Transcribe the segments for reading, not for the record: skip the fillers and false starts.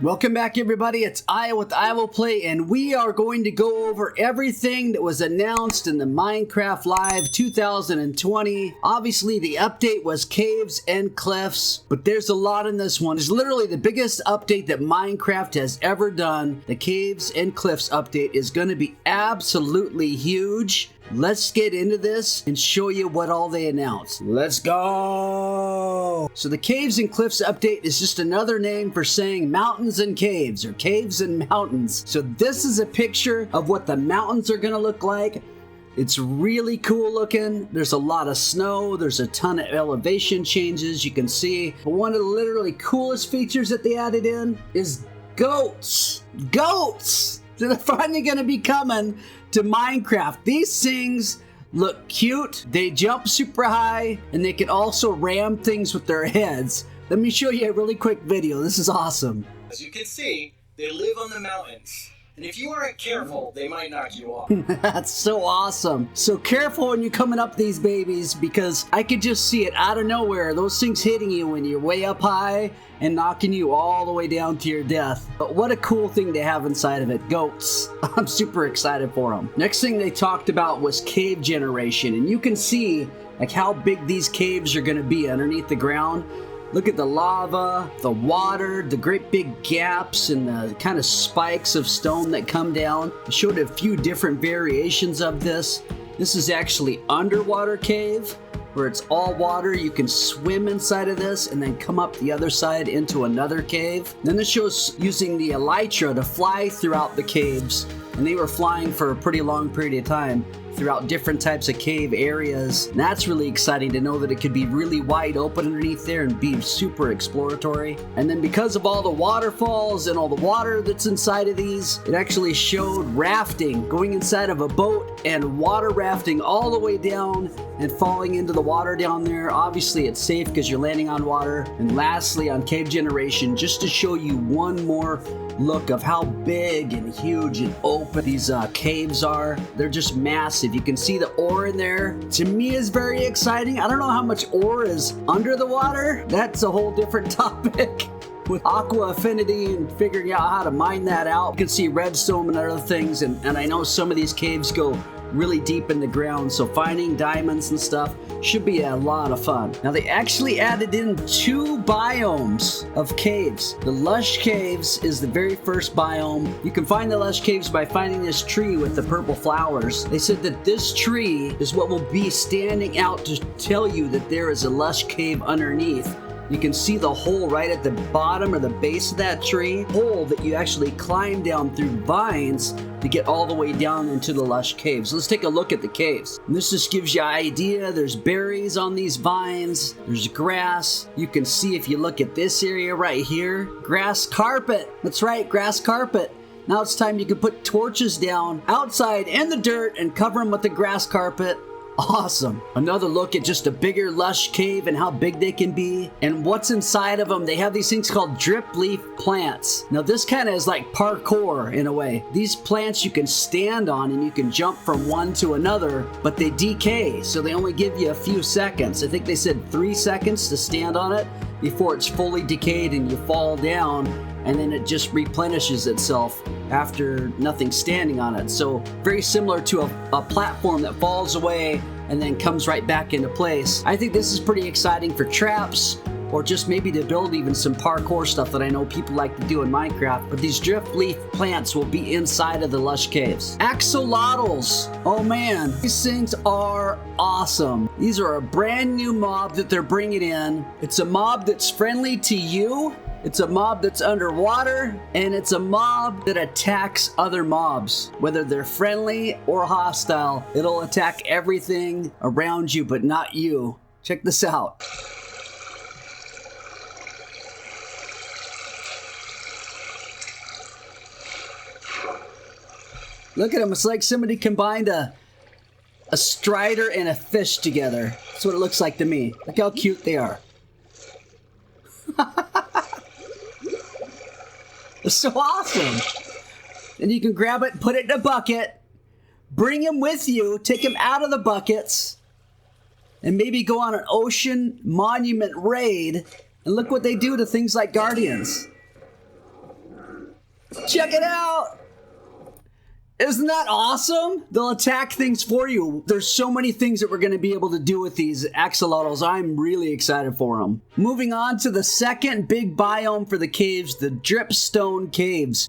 Welcome back, everybody. It's I with I Will Play, and we are going to go over everything that was announced in the Minecraft Live 2020. Obviously, the update was caves and cliffs, but there's a lot in this one. It's literally the biggest update that Minecraft has ever done. The caves and cliffs update is going to be absolutely huge. Let's get into this and show you what all they announced. Let's go! So the Caves and Cliffs update is just another name for saying mountains and caves, or caves and mountains. So this is a picture of what the mountains are gonna look like. It's really cool looking. There's a lot of snow. There's a ton of elevation changes you can see. But one of the literally coolest features that they added in is goats. Goats! So they're finally gonna be coming to Minecraft. These things look cute, they jump super high, and they can also ram things with their heads. Let me show you a really quick video. This is awesome. As you can see, they live on the mountains. And if you aren't careful, they might knock you off. That's so awesome. So careful when you're coming up these babies, because I could just see it out of nowhere. Those things hitting you when you're way up high and knocking you all the way down to your death. But what a cool thing to have inside of it. Goats. I'm super excited for them. Next thing they talked about was cave generation. And you can see like how big these caves are gonna be underneath the ground. Look at the lava, the water, the great big gaps and the kind of spikes of stone that come down. I showed a few different variations of this. This is actually underwater cave, where it's all water. You can swim inside of this and then come up the other side into another cave. Then this shows using the elytra to fly throughout the caves, and they were flying for a pretty long period of time throughout different types of cave areas. And that's really exciting to know that it could be really wide open underneath there and be super exploratory. And then because of all the waterfalls and all the water that's inside of these, it actually showed rafting, going inside of a boat and water rafting all the way down and falling into the water down there. Obviously it's safe because you're landing on water. And lastly, on cave generation, just to show you one more look of how big and huge and open these caves are. They're just massive. You can see the ore in there. To me, is very exciting. I don't know how much ore is under the water. That's a whole different topic with aqua affinity and figuring out how to mine that out. You can see redstone and other things, and I know some of these caves go really deep in the ground, so finding diamonds and stuff should be a lot of fun. Now they actually added in 2 biomes of caves. The Lush Caves is the very first biome. You can find the Lush Caves by finding this tree with the purple flowers. They said that this tree is what will be standing out to tell you that there is a Lush Cave underneath. You can see the hole right at the bottom or the base of that tree. Hole that you actually climb down through vines to get all the way down into the Lush Caves. Let's take a look at the caves. And this just gives you an idea. There's berries on these vines. There's grass. You can see if you look at this area right here, grass carpet. That's right, grass carpet. Now it's time you can put torches down outside in the dirt and cover them with the grass carpet. Awesome. Another look at just a bigger Lush Cave and how big they can be and what's inside of them. They have these things called drip leaf plants. Now this kind of is like parkour in a way. These plants you can stand on and you can jump from one to another, but they decay, so they only give you a few seconds. I think they said 3 seconds to stand on it before it's fully decayed and you fall down, and then it just replenishes itself after nothing standing on it. So very similar to a platform that falls away and then comes right back into place. I think this is pretty exciting for traps, or just maybe to build even some parkour stuff that I know people like to do in Minecraft. But these drift leaf plants will be inside of the Lush Caves. Axolotls. Oh man, these things are awesome. These are a brand new mob that they're bringing in. It's a mob that's friendly to you. It's a mob that's underwater, and it's a mob that attacks other mobs. Whether they're friendly or hostile, it'll attack everything around you, but not you. Check this out. Look at them. It's like somebody combined a strider and a fish together. That's what it looks like to me. Look how cute they are. It's so awesome. And you can grab it, put it in a bucket, bring them with you, take them out of the buckets, and maybe go on an ocean monument raid. And look what they do to things like guardians. Check it out! Isn't that awesome? They'll attack things for you. There's so many things that we're going to be able to do with these axolotls. I'm really excited for them. Moving on to the second big biome for the caves, the Dripstone Caves.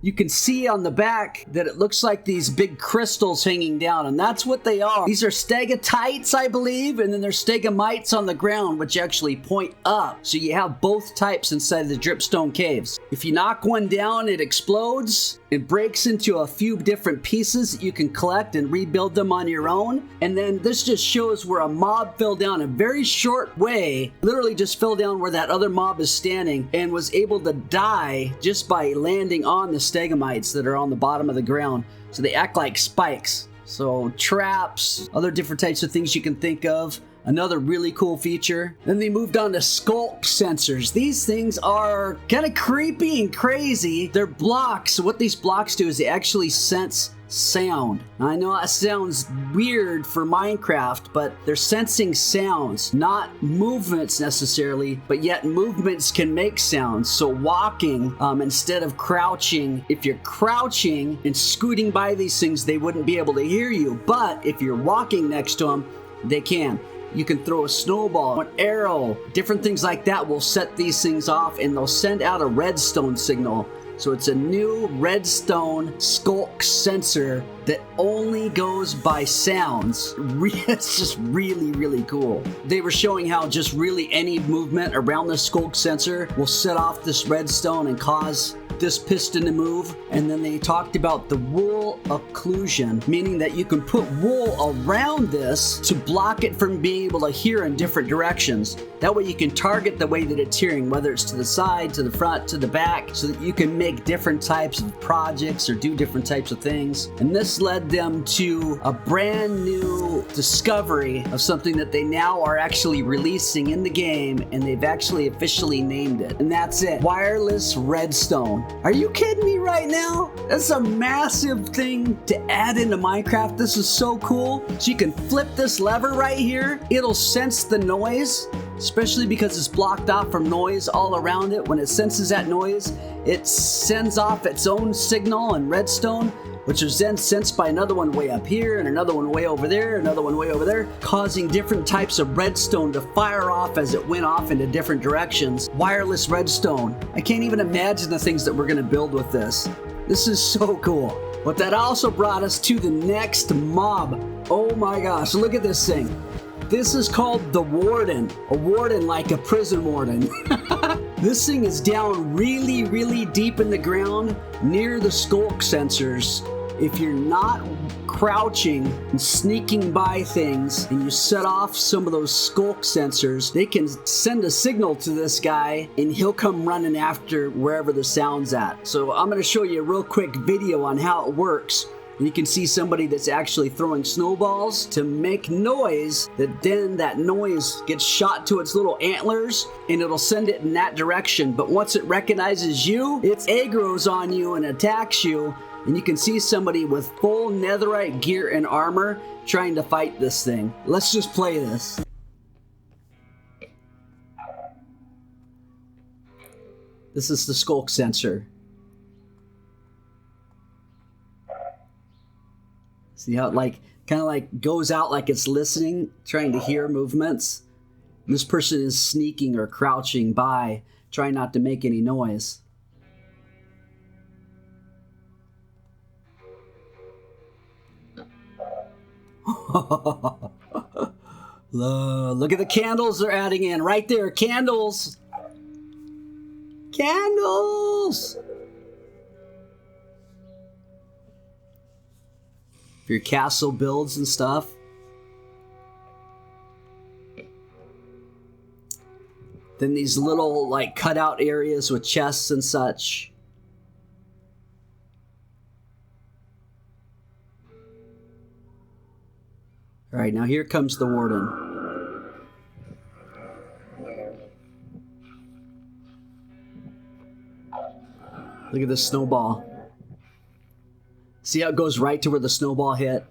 You can see on the back that it looks like these big crystals hanging down, and that's what they are. These are stegatites, I believe, and then there's stegamites on the ground, which actually point up. So you have both types inside the Dripstone Caves. If you knock one down, it explodes. It breaks into a few different pieces that you can collect and rebuild them on your own. And then this just shows where a mob fell down a very short way, literally just fell down where that other mob is standing and was able to die just by landing on the stegamites that are on the bottom of the ground. So they act like spikes. So traps, other different types of things you can think of. Another really cool feature. Then they moved on to skulk sensors. These things are kind of creepy and crazy. They're blocks. So what these blocks do is they actually sense sound. Now, I know that sounds weird for Minecraft, but they're sensing sounds, not movements necessarily, but yet movements can make sounds. So walking, instead of crouching, if you're crouching and scooting by these things, they wouldn't be able to hear you. But if you're walking next to them, they can. You can throw a snowball, an arrow, different things like that will set these things off, and they'll send out a redstone signal. So it's a new redstone skulk sensor that only goes by sounds. It's just really, really cool. They were showing how just really any movement around the skulk sensor will set off this redstone and cause this piston to move. And then they talked about the wool occlusion, meaning that you can put wool around this to block it from being able to hear in different directions. That way you can target the way that it's hearing, whether it's to the side, to the front, to the back, so that you can make different types of projects or do different types of things. And this led them to a brand new discovery of something that they now are actually releasing in the game, and they've actually officially named it. And that's it. Wireless redstone. Are you kidding me right now? That's a massive thing to add into Minecraft. This is so cool. So you can flip this lever right here. It'll sense the noise, especially because it's blocked off from noise all around it. When it senses that noise, it sends off its own signal and redstone, which is then sensed by another one way up here and another one way over there, another one way over there, causing different types of redstone to fire off as it went off into different directions. Wireless redstone. I can't even imagine the things that we're going to build with this. This is so cool. But that also brought us to the next mob. Oh my gosh, look at this thing. This is called the Warden. A warden like a prison warden. This thing is down really, really deep in the ground near the skulk sensors. If you're not crouching and sneaking by things and you set off some of those skulk sensors, they can send a signal to this guy and he'll come running after wherever the sound's at. So I'm going to show you a real quick video on how it works. And you can see somebody that's actually throwing snowballs to make noise, that then that noise gets shot to its little antlers and it'll send it in that direction. But once it recognizes you, it aggroes on you and attacks you. And you can see somebody with full netherite gear and armor trying to fight this thing. Let's just play this. This is the skulk sensor. See how it kind of goes out like it's listening, trying to hear movements. And this person is sneaking or crouching by, trying not to make any noise. Look at the candles they're adding in right there. Candles. Candles. For your castle builds and stuff. Then these little cutout areas with chests and such. All right, now here comes the Warden. Look at this snowball. See how it goes right to where the snowball hit?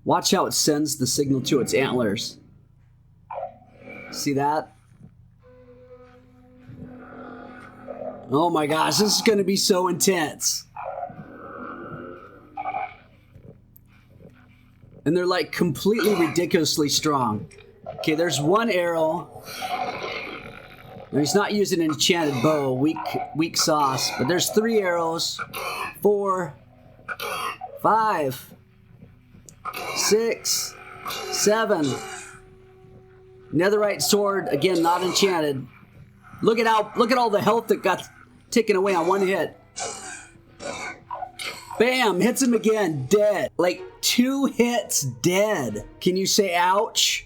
Watch how it sends the signal to its antlers. See that? Oh my gosh, this is gonna be so intense. And they're like completely ridiculously strong. Okay, there's one arrow. Now, he's not using an enchanted bow, weak sauce, but there's 3 arrows. 4, 5, 6, 7. Netherite sword, again, not enchanted. Look at all the health that got taken away on one hit. Bam, hits him again, dead. Like 2 hits, dead. Can you say ouch?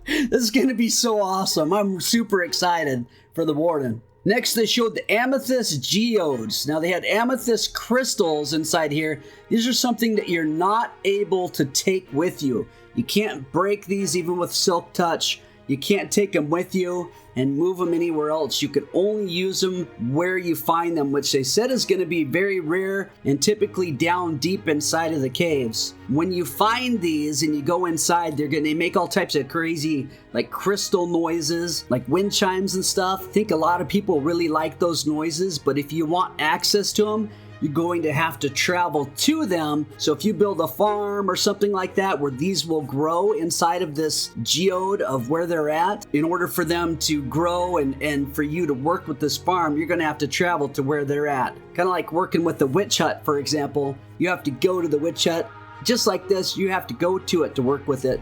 This is gonna be so awesome. I'm super excited for the Warden. Next, they showed the amethyst geodes. Now, they had amethyst crystals inside here. These are something that you're not able to take with you. You can't break these even with Silk Touch. You can't take them with you and move them anywhere else. You can only use them where you find them, which they said is going to be very rare and typically down deep inside of the caves. When you find these and you go inside, they make all types of crazy like crystal noises, like wind chimes and stuff. I think a lot of people really like those noises, but if you want access to them, you're going to have to travel to them. So if you build a farm or something like that where these will grow inside of this geode of where they're at, in order for them to grow and for you to work with this farm, you're gonna have to travel to where they're at. Kind of like working with the witch hut, for example. You have to go to the witch hut. Just like this, you have to go to it to work with it.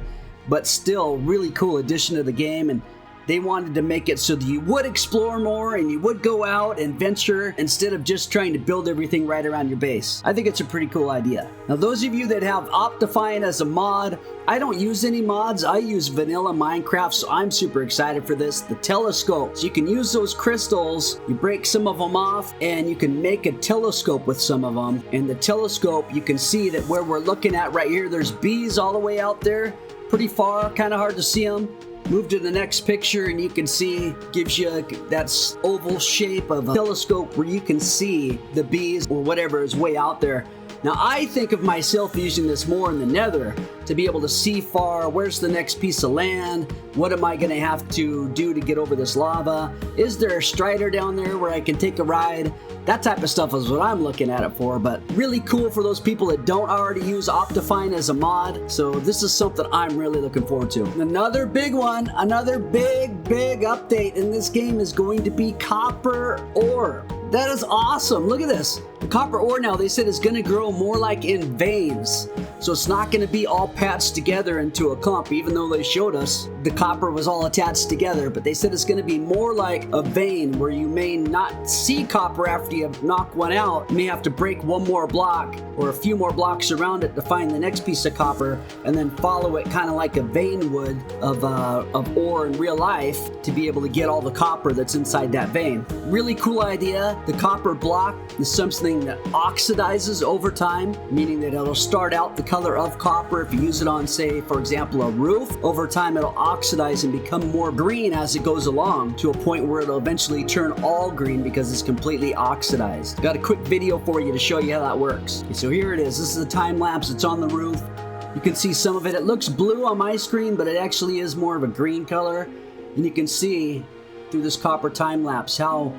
But still, really cool addition to the game, and they wanted to make it so that you would explore more and you would go out and venture instead of just trying to build everything right around your base. I think it's a pretty cool idea. Now, those of you that have Optifine as a mod, I don't use any mods. I use vanilla Minecraft, so I'm super excited for this. The telescopes, you can use those crystals, you break some of them off, and you can make a telescope with some of them. And the telescope, you can see that where we're looking at right here, there's bees all the way out there, pretty far, kind of hard to see them. Move to the next picture and you can see, gives you that oval shape of a telescope where you can see the bees or whatever is way out there. Now, I think of myself using this more in the nether to be able to see far. Where's the next piece of land? What am I going to have to do to get over this lava? Is there a strider down there where I can take a ride? That type of stuff is what I'm looking at it for, but really cool for those people that don't already use Optifine as a mod. So this is something I'm really looking forward to. Another big one, another big update in this game is going to be copper ore. That is awesome. Look at this. The copper ore now, they said, is going to grow more like in veins. So it's not going to be all patched together into a clump, even though they showed us the copper was all attached together. But they said it's going to be more like a vein where you may not see copper after you knock one out. You may have to break one more block or a few more blocks around it to find the next piece of copper and then follow it kind of like a vein would of ore in real life to be able to get all the copper that's inside that vein. Really cool idea. The copper block is something that oxidizes over time, meaning that it'll start out the color of copper. If you use it on, say, for example, a roof, over time it'll oxidize and become more green as it goes along to a point where it'll eventually turn all green because it's completely oxidized. Got a quick video for you to show you how that works. Okay, so here it is. This is a time lapse. It's on the roof. You can see some of it. It looks blue on my screen, but it actually is more of a green color. And you can see through this copper time lapse how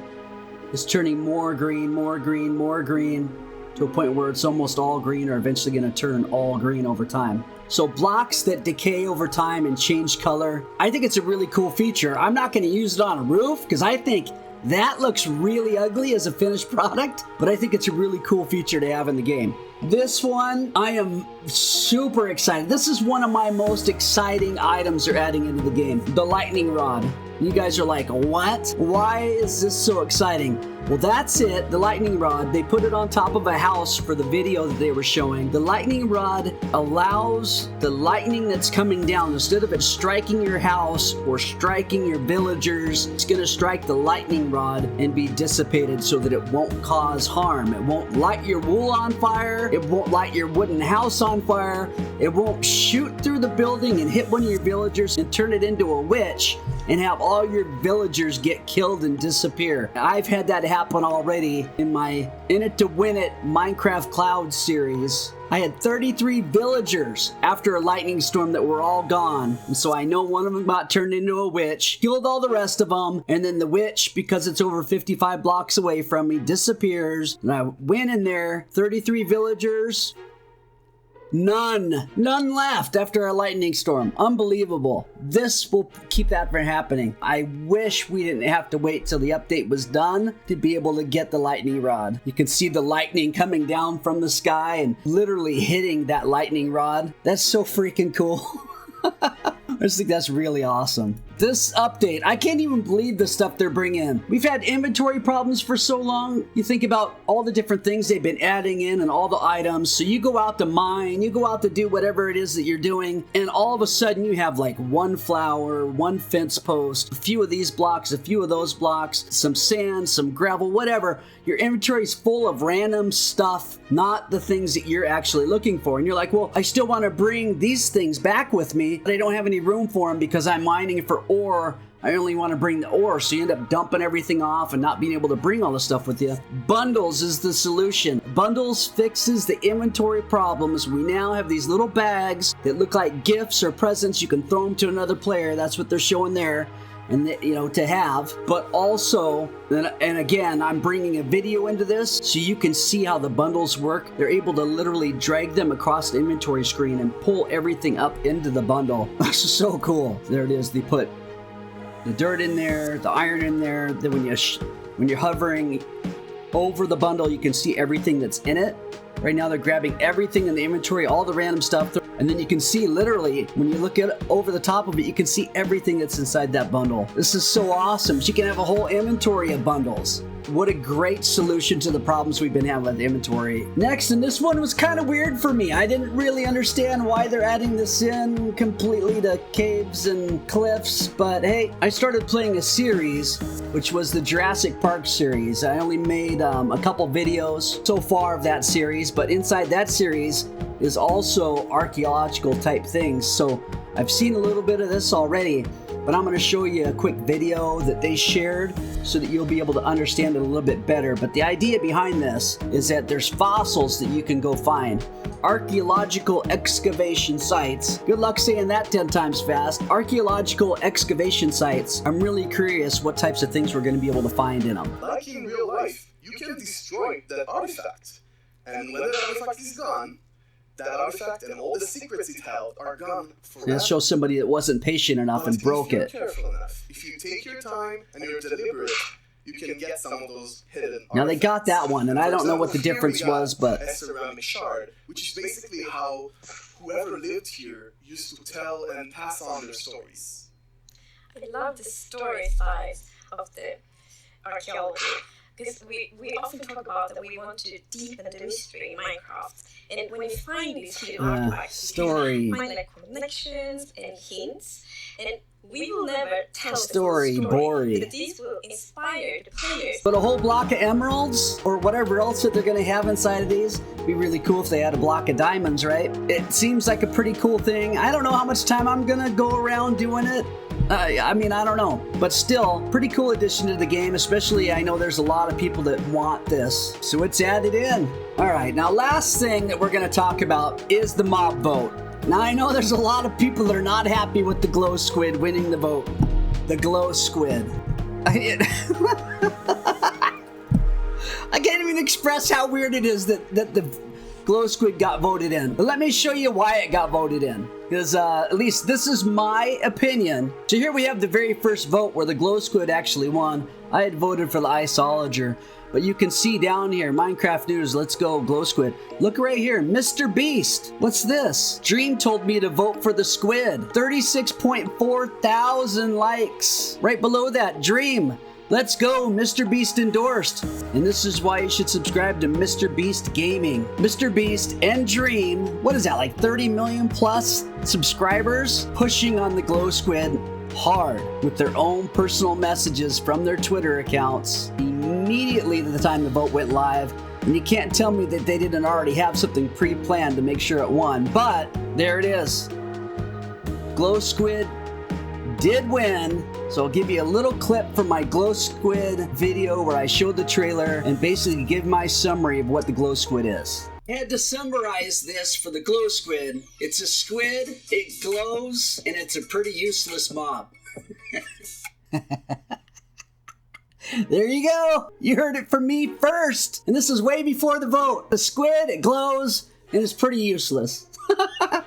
it's turning more green, more green, more green, to a point where it's almost all green or eventually going to turn all green over time. So blocks that decay over time and change color, I think it's a really cool feature. I'm not going to use it on a roof because I think that looks really ugly as a finished product, but I think it's a really cool feature to have in the game. This one, I am super excited. This is one of my most exciting items they're adding into the game, the lightning rod. You guys are like, what? Why is this so exciting? Well, that's it, the lightning rod. They put it on top of a house for the video that they were showing. The lightning rod allows the lightning that's coming down, instead of it striking your house or striking your villagers, it's gonna strike the lightning rod and be dissipated so that it won't cause harm. It won't light your wool on fire. It won't light your wooden house on fire, it won't shoot through the building and hit one of your villagers and turn it into a witch and have all your villagers get killed and disappear. I've had that happen already in my In It to Win It Minecraft Cloud series. I had 33 villagers after a lightning storm that were all gone. And so I know one of them got turned into a witch, killed all the rest of them, and then the witch, because it's over 55 blocks away from me, disappears. And I went in there, 33 villagers, none left after a lightning storm. Unbelievable. This will keep that from happening. I wish we didn't have to wait till the update was done to be able to get the lightning rod. You can see the lightning coming down from the sky and literally hitting that lightning rod. That's so freaking cool. I just think that's really awesome. This update, I can't even believe the stuff they're bringing in. We've had inventory problems for so long. You think about all the different things they've been adding in and all the items. So you go out to mine, you go out to do whatever it is that you're doing, and all of a sudden you have like one flower, one fence post, a few of these blocks, a few of those blocks, some sand, some gravel, whatever. Your inventory is full of random stuff, not the things that you're actually looking for. And you're like, well, I still want to bring these things back with me, but I don't have any room for them because I'm mining for ore. I only want to bring the ore, so you end up dumping everything off and not being able to bring all the stuff with you. Bundles is the solution. Bundles fixes the inventory problems. We now have these little bags that look like gifts or presents. You can throw them to another player. That's what they're showing there. And you know, to have, but also, and again, I'm bringing a video into this so you can see how the bundles work. They're able to literally drag them across the inventory screen and pull everything up into the bundle. This is so cool. There it is. They put the dirt in there, the iron in there. Then when you're hovering over the bundle, you can see everything that's in it. Right now, they're grabbing everything in the inventory, all the random stuff. And then you can see literally, when you look at over the top of it, you can see everything that's inside that bundle. This is so awesome. You can have a whole inventory of bundles. What a great solution to the problems we've been having with inventory. Next, and this one was kind of weird for me. I didn't really understand why they're adding this in completely to caves and cliffs, but hey, I started playing a series, which was the Jurassic Park series. I only made a couple videos so far of that series, but inside that series is also archaeological type things. So I've seen a little bit of this already, but I'm going to show you a quick video that they shared so that you'll be able to understand it a little bit better. But the idea behind this is that there's fossils that you can go find. Archaeological excavation sites. Good luck saying that 10 times fast. Archaeological excavation sites. I'm really curious what types of things we're going to be able to find in them. Like in real life, you can destroy that artifact. And when that artifact is gone, that artifact and all the secrets it held are gone forever. Let's show somebody that wasn't patient enough and broke it. If you're careful enough, if you take your time and you're deliberate, you can get some of those hidden Now they got that one, and I don't know what the difference was, but a ceramic shard, which is basically how whoever lived here used to tell and pass on their stories. I love the story side of the archaeology. Because we often talk about that we want to deepen the mystery in Minecraft. And when you find these hidden artifacts, story. you find like connections and hints. And we will never tell story, the story. boring. But these will inspire the players. But a whole block of emeralds or whatever else that they're going to have inside of these would be really cool if they had a block of diamonds, right? It seems like a pretty cool thing. I don't know how much time I'm going to go around doing it. I mean, I don't know. But still, pretty cool addition to the game, especially I know there's a lot of people that want this. So it's added in. All right, now last thing that we're going to talk about is the mob vote. Now I know there's a lot of people that are not happy with the glow squid winning the vote. The glow squid. I can't even express how weird it is that the glow squid got voted in. But let me show you why it got voted in. Because at least this is my opinion. So here we have the very first vote where the glow squid actually won. I had voted for the Axolotls. But you can see down here, Minecraft News, let's go, glow squid. Look right here, Mr. Beast. What's this? Dream told me to vote for the squid. 36.4 thousand likes. Right below that, Dream. Let's go, Mr. Beast endorsed. And this is why you should subscribe to Mr. Beast Gaming. Mr. Beast and Dream, what is that, like 30 million plus subscribers? Pushing on the glow squid hard with their own personal messages from their Twitter accounts. Immediately at the time the vote went live, And you can't tell me that they didn't already have something pre-planned to make sure it won. But there it is. Glow Squid did win. So I'll give you a little clip from my Glow Squid video where I showed the trailer and basically give my summary of what the Glow Squid is. I had to summarize this for the Glow Squid. It's a squid, it glows, and it's a pretty useless mob. There you go. You heard it from me first. And this is way before the vote. The squid, it glows, and it's pretty useless.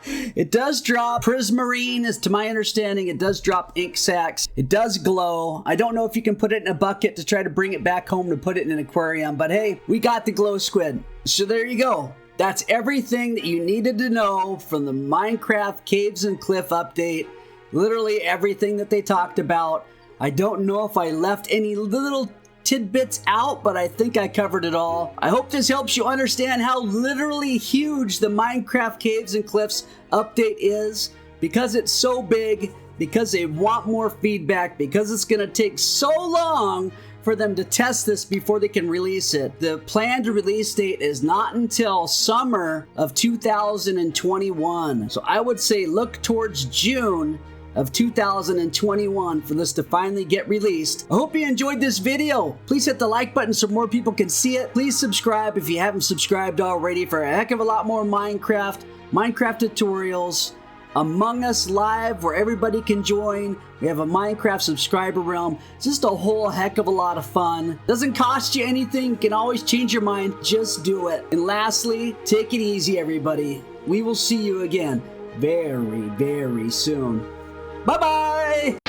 It does drop prismarine, as to my understanding. It does drop ink sacs. It does glow. I don't know if you can put it in a bucket to try to bring it back home to put it in an aquarium, but hey, we got the Glow Squid. So there you go. That's everything that you needed to know from the Minecraft Caves and Cliff update. Literally everything that they talked about. I don't know if I left any little tidbits out, but I think I covered it all. I hope this helps you understand how literally huge the Minecraft Caves and Cliffs update is, because it's so big, because they want more feedback, because it's going to take so long for them to test this before they can release it. The planned release date is not until summer of 2021. So I would say look towards June of 2021 for this to finally get released. I hope you enjoyed this video. Please hit the like button so more people can see it. Please subscribe if you haven't subscribed already for a heck of a lot more Minecraft tutorials, Among Us Live where everybody can join. We have a Minecraft subscriber realm. It's just a whole heck of a lot of fun. Doesn't cost you anything. You can always change your mind. Just do it. And lastly, take it easy, everybody. We will see you again very, very soon. Bye-bye!